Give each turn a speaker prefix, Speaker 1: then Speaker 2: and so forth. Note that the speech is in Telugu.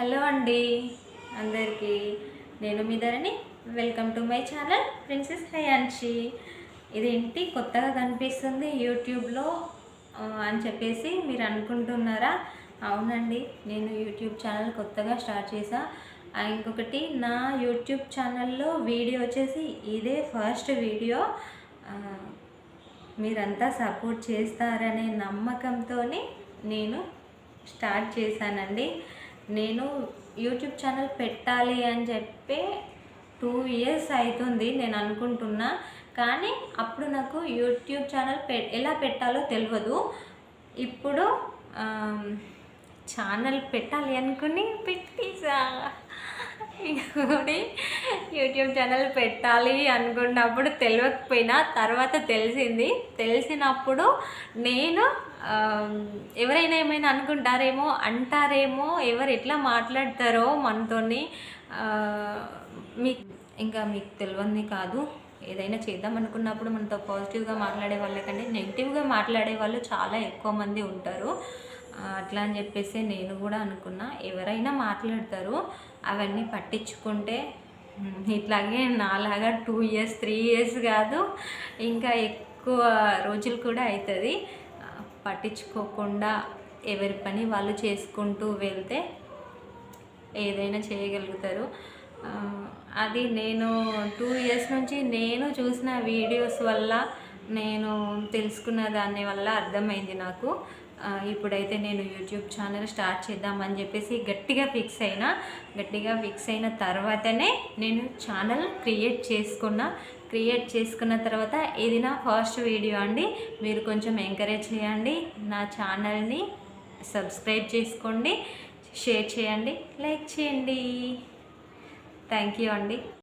Speaker 1: హలో అండి అందరికీ, నేను మీ Dharani. Welcome to my channel princess Hayanshi. ఇదేంటి కొత్తగా కనిపిస్తుంది యూట్యూబ్లో అని చెప్పేసి మీరు అనుకుంటున్నారా? అవునండి, నేను యూట్యూబ్ ఛానల్ కొత్తగా స్టార్ట్ చేశా. ఇంకొకటి, నా యూట్యూబ్ ఛానల్లో వీడియో వచ్చేసి ఇదే ఫస్ట్ వీడియో. మీరంతా సపోర్ట్ చేస్తారనే నమ్మకంతో నేను స్టార్ట్ చేశానండి. నేను యూట్యూబ్ ఛానల్ పెట్టాలి అని చెప్పి 2 years అవుతుంది నేను అనుకుంటున్నా. కానీ అప్పుడు నాకు యూట్యూబ్ ఛానల్ ఎలా పెట్టాలో తెలియదు. ఇప్పుడు ఛానల్ పెట్టాలి అనుకుని పెట్టేసా. ఇంకోటి, యూట్యూబ్ ఛానల్ పెట్టాలి అనుకున్నప్పుడు తెలియకపోయినా తర్వాత తెలిసినప్పుడు నేను ఎవరైనా ఏమైనా అనుకుంటారేమో, అంటారేమో, ఎవరు ఎట్లా మాట్లాడతారో మనతోని, మీకు తెలియని కాదు. ఏదైనా చేద్దాం అనుకున్నప్పుడు మనతో పాజిటివ్గా మాట్లాడే వాళ్ళకంటే నెగిటివ్గా మాట్లాడే వాళ్ళు చాలా ఎక్కువ మంది ఉంటారు. అట్లా అని చెప్పేసి నేను కూడా అనుకున్నా, ఎవరైనా మాట్లాడతారు, అవన్నీ పట్టించుకుంటే ఇట్లాగే నాలాగా 2 years 3 years కాదు, ఇంకా ఎక్కువ రోజులు కూడా అవుతుంది. పట్టించుకోకుండా ఎవరి పని వాళ్ళు చేసుకుంటూ వెళ్తే ఏదైనా చేయగలుగుతారు. అది నేను 2 years నుంచి నేను చూసిన వీడియోస్ వల్ల, నేను తెలుసుకున్న దాని వల్ల అర్థమైంది నాకు. ఇప్పుడైతే నేను యూట్యూబ్ ఛానల్ స్టార్ట్ చేద్దామని చెప్పేసి గట్టిగా ఫిక్స్ అయిన తర్వాతనే నేను ఛానల్ క్రియేట్ చేసుకున్న తర్వాత ఇది నా ఫస్ట్ వీడియో అండి. మీరు కొంచెం ఎంకరేజ్ చేయండి, నా ఛానల్ని సబ్స్క్రైబ్ చేసుకోండి, షేర్ చేయండి, లైక్ చేయండి. థ్యాంక్ యూ అండి.